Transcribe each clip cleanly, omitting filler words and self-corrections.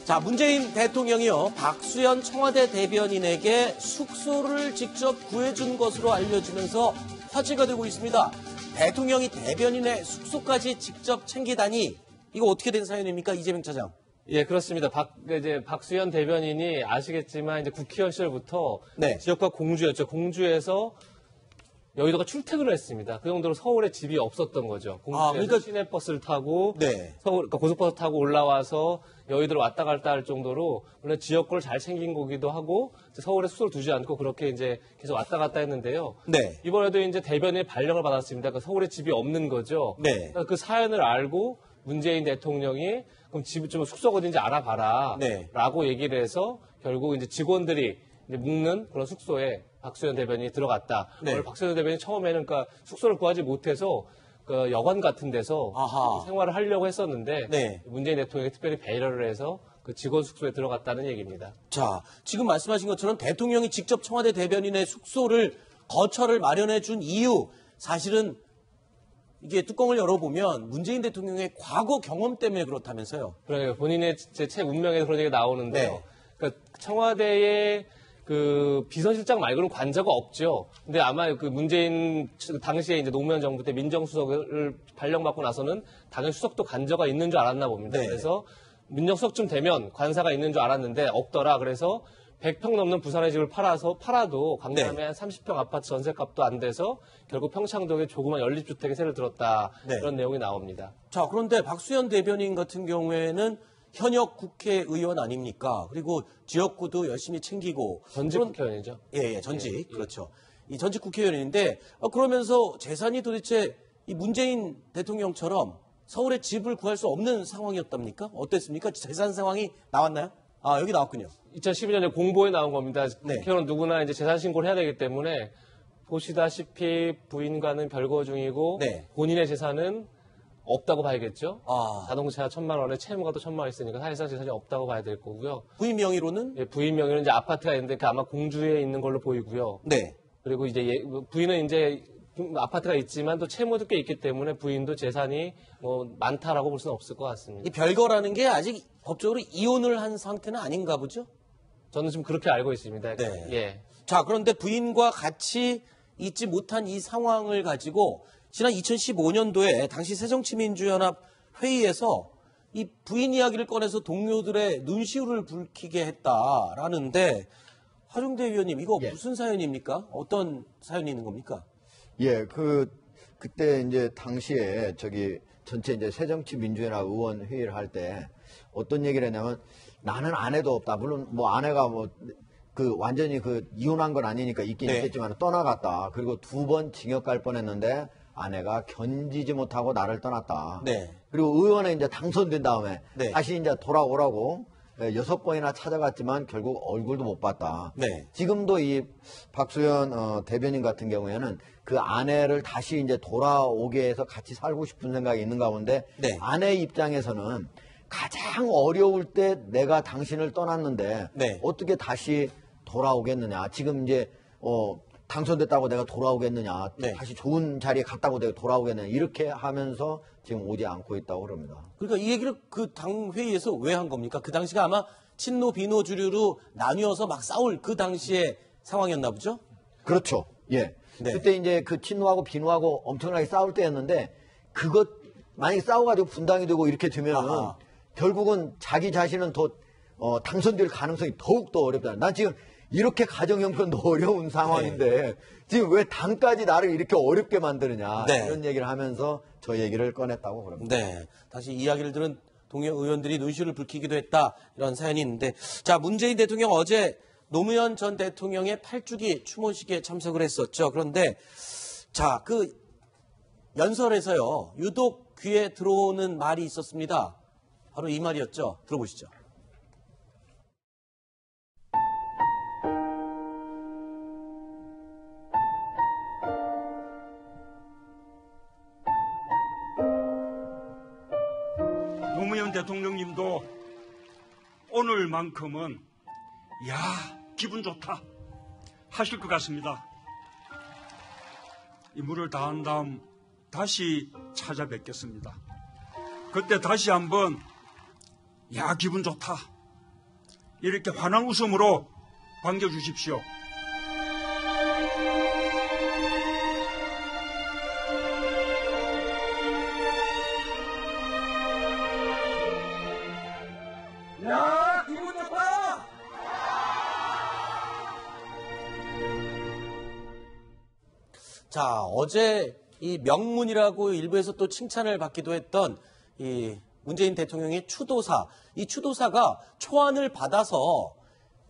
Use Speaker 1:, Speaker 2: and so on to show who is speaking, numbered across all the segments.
Speaker 1: 자, 문재인 대통령이요, 박수현 청와대 대변인에게 숙소를 직접 구해준 것으로 알려지면서 화제가 되고 있습니다. 대통령이 대변인의 숙소까지 직접 챙기다니, 이거 어떻게 된 사연입니까, 이재명 차장?
Speaker 2: 예, 그렇습니다. 박수현 대변인이 아시겠지만 이제 국회의원 시절부터
Speaker 1: 네.
Speaker 2: 지역과 공주였죠. 공주에서 여의도가 출퇴근을 했습니다. 그 정도로 서울에 집이 없었던 거죠. 공주에서
Speaker 1: 그러니까
Speaker 2: 시내버스를 타고
Speaker 1: 네.
Speaker 2: 그러니까 고속버스 타고 올라와서 여의도를 왔다 갔다 할 정도로 물론 지역구를 잘 챙긴 거기도 하고 서울에 숙소를 두지 않고 그렇게 이제 계속 왔다 갔다 했는데요.
Speaker 1: 네.
Speaker 2: 이번에도 이제 대변인의 발령을 받았습니다. 그러니까 서울에 집이 없는 거죠.
Speaker 1: 네.
Speaker 2: 그러니까 그 사연을 알고 문재인 대통령이 그럼 집 좀 숙소가 어딘지 알아봐라.
Speaker 1: 네.
Speaker 2: 라고 얘기를 해서 결국 이제 직원들이 이제 묵는 그런 숙소에 박수현 대변인이 들어갔다.
Speaker 1: 네.
Speaker 2: 오늘 박수현 대변인이 처음에는 그러니까 숙소를 구하지 못해서 그 여관 같은 데서
Speaker 1: 아하.
Speaker 2: 생활을 하려고 했었는데
Speaker 1: 네.
Speaker 2: 문재인 대통령이 특별히 배려를 해서 그 직원 숙소에 들어갔다는 얘기입니다.
Speaker 1: 자, 지금 말씀하신 것처럼 대통령이 직접 청와대 대변인의 숙소를 거처를 마련해 준 이유, 사실은 이게 뚜껑을 열어보면 문재인 대통령의 과거 경험 때문에 그렇다면서요.
Speaker 2: 그러니까 본인의 제 책 운명에서 그런 얘기가 나오는데요.
Speaker 1: 네.
Speaker 2: 그러니까 청와대의 그 비서실장 말고는 관저가 없죠. 근데 아마 그 문재인 당시에 이제 노무현 정부 때 민정수석을 발령받고 나서는 당연히 수석도 관저가 있는 줄 알았나 봅니다.
Speaker 1: 네.
Speaker 2: 그래서 민정수석쯤 되면 관사가 있는 줄 알았는데 없더라. 그래서 100평 넘는 부산의 집을 팔아도 강남에
Speaker 1: 네.
Speaker 2: 한 30평 아파트 전세값도 안 돼서 결국 평창동에 조그만 연립주택에 세를 들었다.
Speaker 1: 네.
Speaker 2: 그런 내용이 나옵니다.
Speaker 1: 자, 그런데 박수현 대변인 같은 경우에는 현역 국회의원 아닙니까? 그리고 지역구도 열심히 챙기고.
Speaker 2: 전직 국회의원이죠.
Speaker 1: 예, 전직. 그렇죠. 이 전직 국회의원인데, 그러면서 재산이 도대체 이 문재인 대통령처럼 서울에 집을 구할 수 없는 상황이었답니까? 어땠습니까? 재산 상황이 나왔나요? 아, 여기 나왔군요.
Speaker 2: 2012년에 공보에 나온 겁니다.
Speaker 1: 네.
Speaker 2: 국회의원은 누구나 이제 재산 신고를 해야 되기 때문에 보시다시피 부인과는 별거 중이고
Speaker 1: 네.
Speaker 2: 본인의 재산은 없다고 봐야겠죠.
Speaker 1: 아.
Speaker 2: 자동차 1,000만 원에 채무가 또 1,000만 원 있으니까 사실상 재산이 없다고 봐야 될 거고요.
Speaker 1: 부인 명의로는?
Speaker 2: 예, 부인 명의는 이제 아파트가 있는데 그 아마 공주에 있는 걸로 보이고요.
Speaker 1: 네.
Speaker 2: 그리고 이제 부인은 이제 아파트가 있지만 또 채무도 꽤 있기 때문에 부인도 재산이 뭐 많다라고 볼 수는 없을 것 같습니다.
Speaker 1: 이 별거라는 게 아직 법적으로 이혼을 한 상태는 아닌가 보죠?
Speaker 2: 저는 지금 그렇게 알고 있습니다.
Speaker 1: 네.
Speaker 2: 예.
Speaker 1: 자, 그런데 부인과 같이 있지 못한 이 상황을 가지고 지난 2015년도에 당시 새정치민주연합 회의에서 이 부인 이야기를 꺼내서 동료들의 눈시울을 붉히게 했다라는데, 화중대 의원님, 이거
Speaker 3: 예.
Speaker 1: 무슨 사연입니까? 어떤 사연이 있는 겁니까?
Speaker 3: 예, 그때 이제 당시에 전체 이제 새정치민주연합 의원 회의를 할 때 어떤 얘기를 했냐면 나는 아내도 없다. 물론 뭐 아내가 완전히 이혼한 건 아니니까 있긴
Speaker 1: 네.
Speaker 3: 있겠지만 떠나갔다. 그리고 2번 징역 갈 뻔했는데 아내가 견디지 못하고 나를 떠났다.
Speaker 1: 네.
Speaker 3: 그리고 의원에 이제 당선된 다음에
Speaker 1: 네.
Speaker 3: 다시 이제 돌아오라고 6번이나 찾아갔지만 결국 얼굴도 못 봤다.
Speaker 1: 네.
Speaker 3: 지금도 이 박수현 대변인 같은 경우에는 그 아내를 다시 이제 돌아오게 해서 같이 살고 싶은 생각이 있는 가운데
Speaker 1: 네.
Speaker 3: 아내 입장에서는 가장 어려울 때 내가 당신을 떠났는데
Speaker 1: 네.
Speaker 3: 어떻게 다시 돌아오겠느냐. 지금 이제 당선됐다고 내가 돌아오겠느냐.
Speaker 1: 네.
Speaker 3: 다시 좋은 자리에 갔다고 내가 돌아오겠느냐. 이렇게 하면서 지금 오지 않고 있다고 그럽니다.
Speaker 1: 그러니까 이 얘기를 그 당 회의에서 왜 한 겁니까? 그 당시가 아마 친노 비노 주류로 나뉘어서 막 싸울 그 당시의 상황이었나 보죠?
Speaker 3: 그렇죠. 예.
Speaker 1: 네.
Speaker 3: 그때 이제 그 친노하고 비노하고 엄청나게 싸울 때였는데 그것 만약에 싸워가지고 분당이 되고 이렇게 되면
Speaker 1: 아하.
Speaker 3: 결국은 자기 자신은 더 당선될 가능성이 더욱더 어렵다. 난 지금 이렇게 가정 형편도 어려운 상황인데 지금 왜 당까지 나를 이렇게 어렵게 만드느냐.
Speaker 1: 네.
Speaker 3: 이런 얘기를 하면서 저 얘기를 꺼냈다고 그럽니다.
Speaker 1: 네. 다시 이야기를 들은 동료 의원들이 눈시울을 붉히기도 했다. 이런 사연이 있는데. 자, 문재인 대통령 어제 노무현 전 대통령의 8주기 추모식에 참석을 했었죠. 그런데 자, 그 연설에서요. 유독 귀에 들어오는 말이 있었습니다. 바로 이 말이었죠. 들어보시죠.
Speaker 4: 노무현 대통령님도 오늘만큼은 기분 좋다 하실 것 같습니다. 임무를 다한 다음 다시 찾아뵙겠습니다. 그때 다시 한번 기분 좋다 이렇게 환한 웃음으로 반겨주십시오.
Speaker 1: 야, 기분 좋다! 자, 어제 이 명문이라고 일부에서 또 칭찬을 받기도 했던 이 문재인 대통령의 추도사. 이 추도사가 초안을 받아서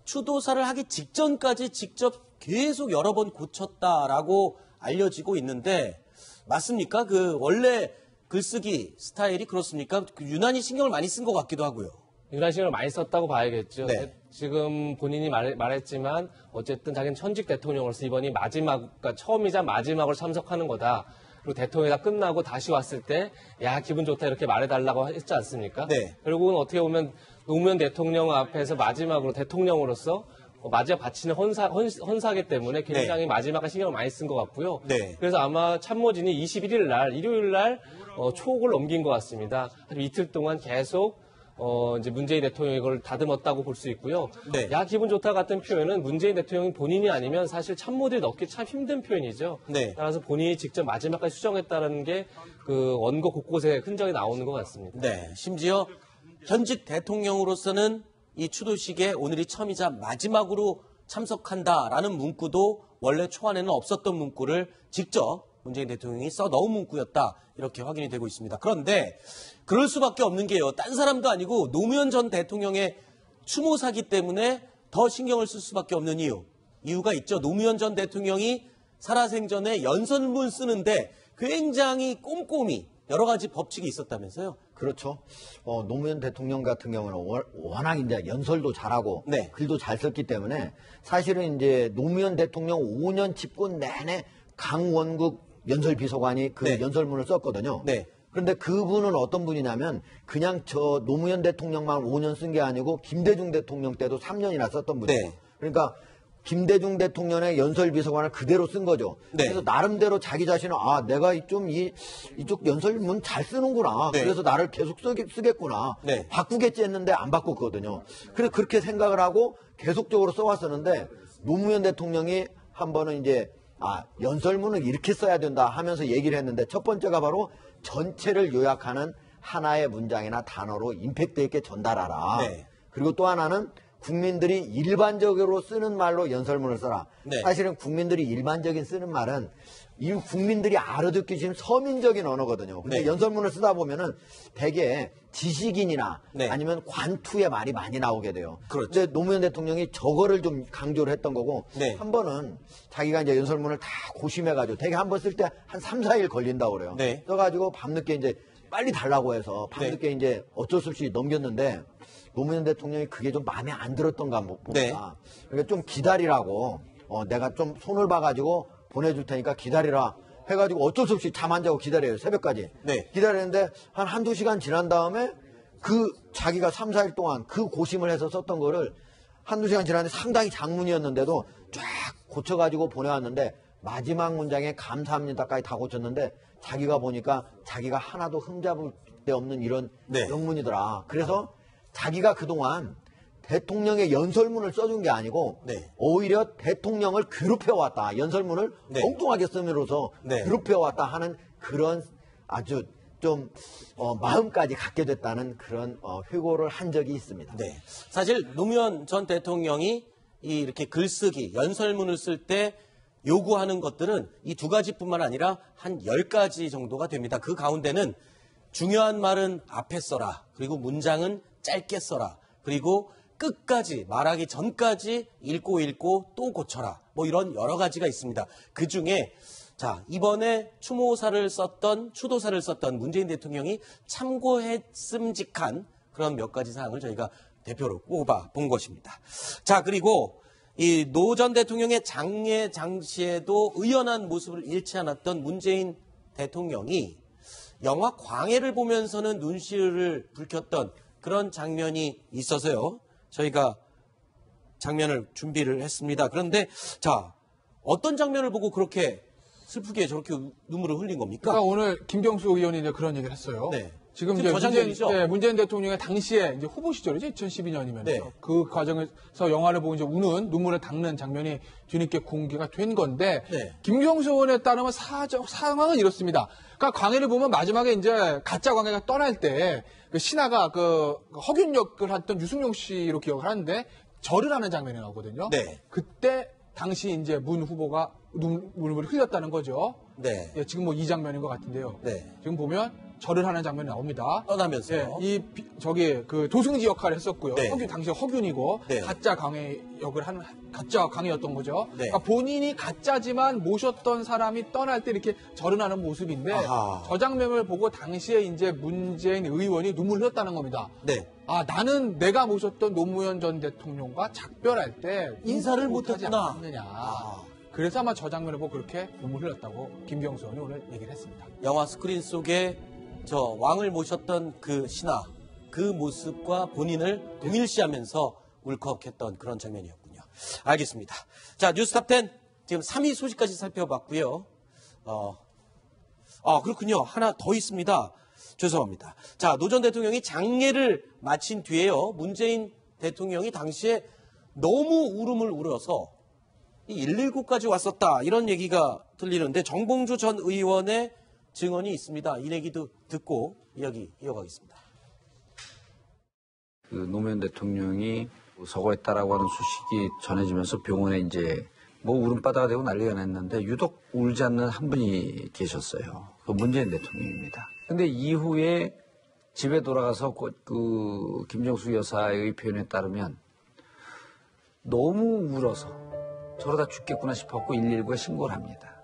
Speaker 1: 추도사를 하기 직전까지 직접 계속 여러 번 고쳤다라고 알려지고 있는데 맞습니까? 그 원래 글쓰기 스타일이 그렇습니까? 유난히 신경을 많이 쓴 것 같기도 하고요.
Speaker 2: 유난 신경을 많이 썼다고 봐야겠죠.
Speaker 1: 네.
Speaker 2: 지금 본인이 말했지만 어쨌든 자기는 현직 대통령으로서 이번이 그러니까 처음이자 마지막으로 참석하는 거다. 그리고 대통령이 다 끝나고 다시 왔을 때, 야, 기분 좋다 이렇게 말해달라고 했지 않습니까?
Speaker 1: 네.
Speaker 2: 결국은 어떻게 보면 노무현 대통령 앞에서 마지막으로 대통령으로서 마지막 바치는 헌사기 때문에 굉장히 마지막에 신경을 많이 쓴 것 같고요.
Speaker 1: 네.
Speaker 2: 그래서 아마 참모진이 21일 날, 일요일 날 초옥을 넘긴 것 같습니다. 한 이틀 동안 계속 이제 문재인 대통령이 이걸 다듬었다고 볼 수 있고요.
Speaker 1: 네.
Speaker 2: 야, 기분 좋다 같은 표현은 문재인 대통령이 본인이 아니면 사실 참모들이 넣기 참 힘든 표현이죠.
Speaker 1: 네.
Speaker 2: 따라서 본인이 직접 마지막까지 수정했다는 게 그 원고 곳곳에 흔적이 나오는 것 같습니다.
Speaker 1: 네. 심지어 현직 대통령으로서는 이 추도식에 오늘이 처음이자 마지막으로 참석한다라는 문구도 원래 초안에는 없었던 문구를 직접 문재인 대통령이 써 넣은 문구였다. 이렇게 확인이 되고 있습니다. 그런데 그럴 수밖에 없는 게요. 딴 사람도 아니고 노무현 전 대통령의 추모사기 때문에 더 신경을 쓸 수밖에 없는 이유가 있죠. 노무현 전 대통령이 살아생전에 연설문 쓰는데 굉장히 꼼꼼히 여러 가지 법칙이 있었다면서요.
Speaker 3: 그렇죠. 노무현 대통령 같은 경우는 워낙 이제 연설도 잘하고
Speaker 1: 네.
Speaker 3: 글도 잘 썼기 때문에 사실은 이제 노무현 대통령 5년 집권 내내 강원국 연설비서관이 그
Speaker 1: 네.
Speaker 3: 연설문을 썼거든요.
Speaker 1: 네.
Speaker 3: 그런데 그분은 어떤 분이냐면 그냥 저 노무현 대통령만 5년 쓴 게 아니고 김대중 대통령 때도 3년이나 썼던 분이에요.
Speaker 1: 네.
Speaker 3: 그러니까 김대중 대통령의 연설비서관을 그대로 쓴 거죠.
Speaker 1: 네.
Speaker 3: 그래서 나름대로 자기 자신은 내가 이쪽 연설문 잘 쓰는구나.
Speaker 1: 네.
Speaker 3: 그래서 나를 계속 쓰겠구나.
Speaker 1: 네.
Speaker 3: 바꾸겠지 했는데 안 바꿨거든요. 그래서 그렇게 생각을 하고 계속적으로 써왔었는데 노무현 대통령이 한 번은 이제 연설문을 이렇게 써야 된다 하면서 얘기를 했는데 첫 번째가 바로 전체를 요약하는 하나의 문장이나 단어로 임팩트 있게 전달하라.
Speaker 1: 네.
Speaker 3: 그리고 또 하나는 국민들이 일반적으로 쓰는 말로 연설문을 써라.
Speaker 1: 네.
Speaker 3: 사실은 국민들이 일반적인 쓰는 말은 이 국민들이 알아듣기 쉬운 서민적인 언어거든요. 근데
Speaker 1: 네.
Speaker 3: 연설문을 쓰다 보면은 되게 지식인이나
Speaker 1: 네.
Speaker 3: 아니면 관투의 말이 많이 나오게 돼요.
Speaker 1: 그렇죠.
Speaker 3: 근데 노무현 대통령이 저거를 좀 강조를 했던 거고
Speaker 1: 네.
Speaker 3: 한 번은 자기가 이제 연설문을 다 고심해가지고 되게 한 번 쓸 때 한 3, 4일 걸린다고 그래요.
Speaker 1: 네.
Speaker 3: 써가지고 밤늦게 이제 빨리 달라고 해서 밤늦게
Speaker 1: 네.
Speaker 3: 이제 어쩔 수 없이 넘겼는데 노무현 대통령이 그게 좀 마음에 안 들었던가 봅니다.
Speaker 1: 네.
Speaker 3: 그러니까 좀 기다리라고 내가 좀 손을 봐가지고 보내줄 테니까 기다리라 해가지고 어쩔 수 없이 잠 안 자고 기다려요. 새벽까지.
Speaker 1: 네.
Speaker 3: 기다리는데 한 한두 시간 지난 다음에 그 자기가 3, 4일 동안 그 고심을 해서 썼던 거를 한두 시간 지났는데 상당히 장문이었는데도 쫙 고쳐가지고 보내왔는데 마지막 문장에 감사합니다까지 다 고쳤는데 자기가 보니까 자기가 하나도 흠잡을 데 없는 이런
Speaker 1: 네.
Speaker 3: 영문이더라. 그래서 자기가 그동안 대통령의 연설문을 써준 게 아니고
Speaker 1: 네.
Speaker 3: 오히려 대통령을 괴롭혀왔다. 연설문을
Speaker 1: 네.
Speaker 3: 엉뚱하게 씀으로써
Speaker 1: 네.
Speaker 3: 괴롭혀왔다 하는 그런 아주 좀 마음까지 갖게 됐다는 그런 회고를 한 적이 있습니다.
Speaker 1: 네. 사실 노무현 전 대통령이 이렇게 글쓰기, 연설문을 쓸 때 요구하는 것들은 이 두 가지뿐만 아니라 한 10가지 정도가 됩니다. 그 가운데는 중요한 말은 앞에 써라. 그리고 문장은 짧게 써라. 그리고 끝까지 말하기 전까지 읽고 또 고쳐라. 뭐 이런 여러 가지가 있습니다. 그 중에 자, 이번에 추도사를 썼던 문재인 대통령이 참고했음직한 그런 몇 가지 사항을 저희가 대표로 꼽아 본 것입니다. 자, 그리고 이 노 전 대통령의 장례 장시에도 의연한 모습을 잃지 않았던 문재인 대통령이 영화 광해를 보면서는 눈시울을 붉혔던 그런 장면이 있어서요. 저희가 장면을 준비를 했습니다. 그런데 자, 어떤 장면을 보고 그렇게 슬프게 저렇게 눈물을 흘린 겁니까?
Speaker 5: 그러니까 오늘 김경수 의원이 이제 그런 얘기를 했어요.
Speaker 1: 네.
Speaker 5: 지금
Speaker 1: 지금
Speaker 5: 이제
Speaker 1: 저장면이죠?
Speaker 5: 문재인 대통령의 당시에 이제 후보 시절이죠. 2012년이면서
Speaker 1: 네.
Speaker 5: 그 과정에서 영화를 보고 이제 우는 눈물을 닦는 장면이 뒤늦게 공개가 된 건데
Speaker 1: 네.
Speaker 5: 김경수 의원에 따르면 상황은 이렇습니다. 그러니까 광해를 보면 마지막에 이제 가짜 광해가 떠날 때 그 신하가 그 허균 역을 했던 유승용 씨로 기억을 하는데 절을 하는 장면이 나오거든요.
Speaker 1: 네.
Speaker 5: 그때 당시 이제 문 후보가 눈물을 흘렸다는 거죠.
Speaker 1: 네.
Speaker 5: 예, 지금 뭐 이 장면인 것 같은데요.
Speaker 1: 네.
Speaker 5: 지금 보면 절을 하는 장면이 나옵니다.
Speaker 1: 떠나면서요.
Speaker 5: 예, 저기 그 도승지 역할을 했었고요.
Speaker 1: 네.
Speaker 5: 당시 허균이고
Speaker 1: 네.
Speaker 5: 가짜 강해 역을 하는 가짜 강해였던 거죠.
Speaker 1: 네.
Speaker 5: 그러니까 본인이 가짜지만 모셨던 사람이 떠날 때 이렇게 절을 하는 모습인데
Speaker 1: 아하.
Speaker 5: 저 장면을 보고 당시에 이제 문재인 의원이 눈물을 흘렸다는 겁니다.
Speaker 1: 네.
Speaker 5: 아, 나는 내가 모셨던 노무현 전 대통령과 작별할 때
Speaker 1: 인사를
Speaker 5: 못하지
Speaker 1: 못했구나.
Speaker 5: 않았느냐.
Speaker 1: 아.
Speaker 5: 그래서 아마 저 장면을 보고 그렇게 눈물 흘렸다고 김경수 의원이 오늘 얘기를 했습니다.
Speaker 1: 영화 스크린 속에 저 왕을 모셨던 그 신하, 그 모습과 본인을 동일시하면서 울컥했던 그런 장면이었군요. 알겠습니다. 자, 뉴스탑10 지금 3위 소식까지 살펴봤고요. 그렇군요. 하나 더 있습니다. 죄송합니다. 자, 노 전 대통령이 장례를 마친 뒤에요. 문재인 대통령이 당시에 너무 울음을 울어서 119까지 왔었다. 이런 얘기가 들리는데 정봉주 전 의원의 증언이 있습니다. 이 얘기도 듣고 이야기 이어가겠습니다.
Speaker 6: 그 노무현 대통령이 서거했다라고 하는 소식이 전해지면서 병원에 이제 뭐 울음바다가 되고 난리가 났는데 유독 울지 않는 한 분이 계셨어요. 그 문재인 대통령입니다. 근데 이후에 집에 돌아가서 그 김정숙 여사의 표현에 따르면 너무 울어서 저러다 죽겠구나 싶었고 119에 신고를 합니다.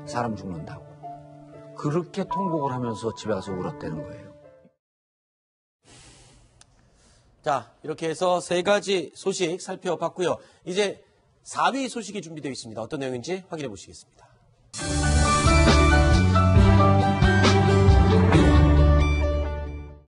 Speaker 6: 사람 죽는다고. 그렇게 통곡을 하면서 집에 가서 울었다는 거예요.
Speaker 1: 자, 이렇게 해서 세 가지 소식 살펴봤고요. 이제 4위 소식이 준비되어 있습니다. 어떤 내용인지 확인해 보시겠습니다.